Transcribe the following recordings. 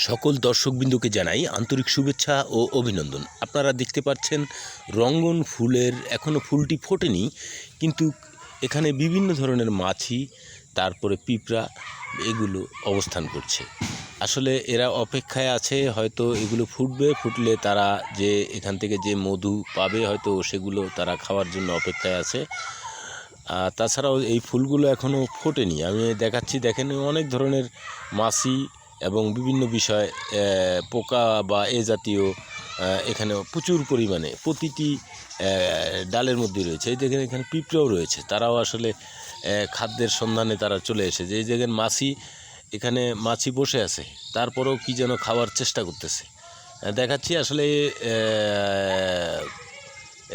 সকল দর্শকবৃন্দকে জানাই আন্তরিক শুভেচ্ছা ও অভিনন্দন। আপনারা দেখতে পাচ্ছেন রঙ্গন ফুলের এখনও ফুলটি ফোটেনি, কিন্তু এখানে বিভিন্ন ধরনের মাছি, তারপরে পিঁপড়া এগুলো অবস্থান করছে। আসলে এরা অপেক্ষায় আছে, হয়তো এগুলো ফুটবে, ফুটলে তারা যে এখান থেকে যে মধু পাবে হয়তো সেগুলো তারা খাওয়ার জন্য অপেক্ষায় আছে। তাছাড়াও এই ফুলগুলো এখনও ফোটেনি। আমি দেখাচ্ছি, দেখেন অনেক ধরনের মাছি এবং বিভিন্ন বিষয় পোকা বা এ জাতীয় এখানে প্রচুর পরিমাণে প্রতিটি ডালের মধ্যে রয়েছে। এই দেখেন এখানে পিঁপড়াও রয়েছে, তারাও আসলে খাদ্যের সন্ধানে তারা চলে এসেছে। এই দেখেন মাছি, এখানে মাছি বসে আছে, তারপরেও কি যেন খাওয়ার চেষ্টা করতেছে। দেখাচ্ছি আসলে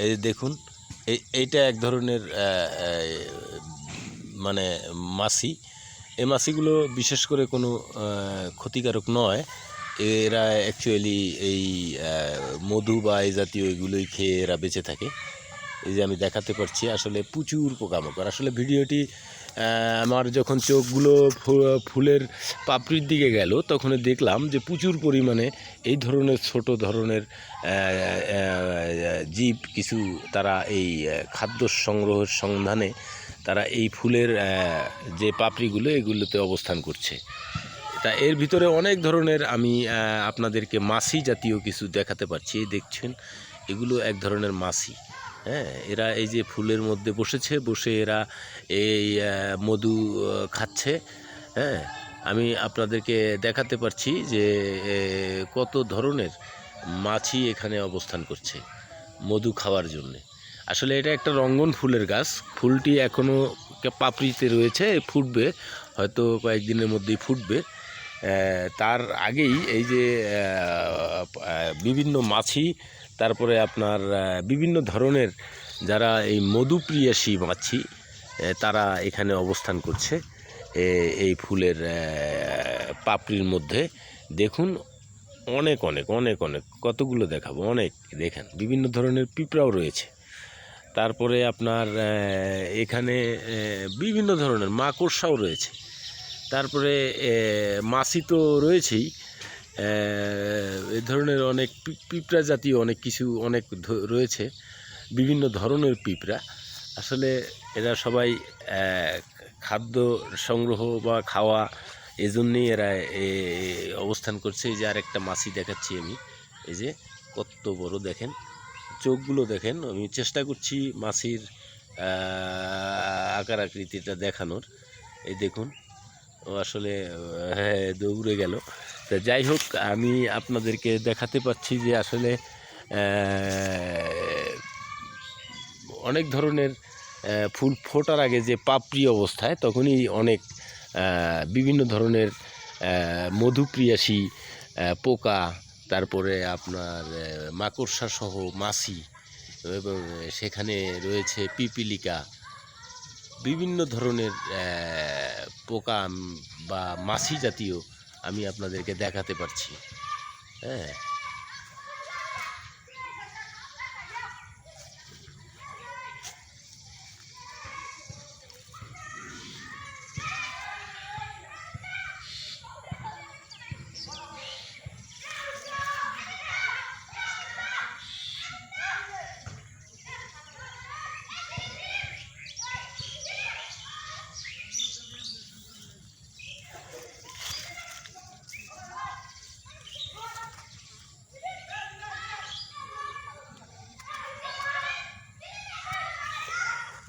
এই দেখুন, এইটা এক ধরনের মানে মাছি। এই মাছিগুলো বিশেষ করে কোনো ক্ষতিকারক নয়, এরা অ্যাকচুয়ালি এই মধু বা এই জাতীয় এগুলোই খেয়ে এরা বেঁচে থাকে। এই যে আমি দেখাতে পারছি আসলে প্রচুর পোকামাকড়। আসলে ভিডিওটি আমার যখন চোখগুলো ফুলের পাপড়ির দিকে গেল, তখন দেখলাম যে প্রচুর পরিমাণে এই ধরনের ছোট ধরনের জীব কিছু, তারা এই খাদ্য সংগ্রহের সন্ধানে তারা এই ফুলের যে পাপড়িগুলো এগুলোতে অবস্থান করছে। তা এর ভিতরে অনেক ধরনের আমি আপনাদেরকে মাছি জাতীয় কিছু দেখাতে পারছি। দেখছেন এগুলো এক ধরনের মাছি। হ্যাঁ, এরা এই যে ফুলের মধ্যে বসেছে, বসে এরা এই মধু খাচ্ছে। হ্যাঁ, আমি আপনাদেরকে দেখাতে পারছি যে কত ধরনের মাছি এখানে অবস্থান করছে মধু খাওয়ার জন্যে। আসলে এটা একটা রঙ্গন ফুলের গাছ। ফুলটি এখনও পাপড়িতে রয়েছে, ফুটবে, হয়তো কয়েকদিনের মধ্যেই ফুটবে। তার আগেই এই যে বিভিন্ন মাছি, তারপরে আপনার বিভিন্ন ধরনের যারা এই মধুপ্রিয়াসী মাছি, তারা এখানে অবস্থান করছে এই ফুলের পাপড়ির মধ্যে। দেখুন অনেক অনেক অনেক অনেক কতগুলো দেখাবো, অনেক দেখেন বিভিন্ন ধরনের পিঁপড়াও রয়েছে। তারপরে আপনার এখানে বিভিন্ন ধরনের মাকড়সাও রয়েছে। তারপরে মাছি তো রয়েছেই, এ ধরনের অনেক পিঁপড়া জাতীয় অনেক কিছু অনেক রয়েছে, বিভিন্ন ধরনের পিঁপড়া। আসলে এরা সবাই খাদ্য সংগ্রহ বা খাওয়া, এজন্যই এরা অবস্থান করছে। এই যে আরেকটা মাছি দেখাচ্ছি আমি, এই যে কত বড়, দেখেন চোখগুলো দেখেন। আমি চেষ্টা করছি মাছির আকার আকৃতিটা দেখানোর। এই দেখুন, ও আসলে হ্যাঁ দৌড়ে গেল। তা যাই হোক, আমি আপনাদেরকে দেখাতে পাচ্ছি যে আসলে অনেক ধরনের ফুল ফোটার আগে যে পাপড়ি অবস্থায়, তখনই অনেক বিভিন্ন ধরনের মধুপ্রিয়াসী পোকা, তারপরে আপনার মাকড়সা সহ মাছি, এবং সেখানে রয়েছে পিপিলিকা, বিভিন্ন ধরনের পোকা বা মাছি জাতীয় আমি আপনাদেরকে দেখাতে পারছি। হ্যাঁ,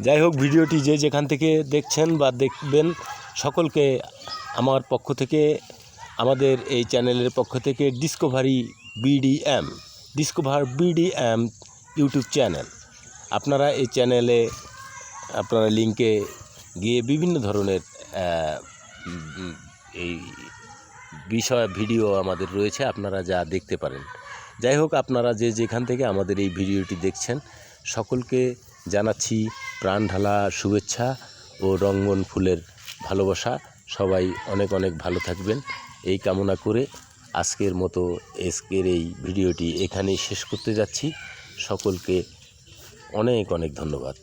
যাই হোক, ভিডিওটি যে যেখান থেকে দেখছেন বা দেখবেন, সকলকে আমার পক্ষ থেকে, আমাদের এই চ্যানেলের পক্ষ থেকে ডিসকভার বিডিএম ইউটিউব চ্যানেল, আপনারা এই চ্যানেলে আপনারা লিঙ্কে গিয়ে বিভিন্ন ধরনের এই বিষয় ভিডিও আমাদের রয়েছে, আপনারা যা দেখতে পারেন। যাই হোক, আপনারা যে যেখান থেকে আমাদের এই ভিডিওটি দেখছেন, সকলকে জানাচ্ছি প্রাণ ঢালা শুভেচ্ছা ও রঙ্গন ফুলের ভালোবাসা। সবাই অনেক অনেক ভালো থাকবেন এই কামনা করে আজকের মতো এই ভিডিওটি এখানেই শেষ করতে যাচ্ছি। সকলকে অনেক অনেক ধন্যবাদ।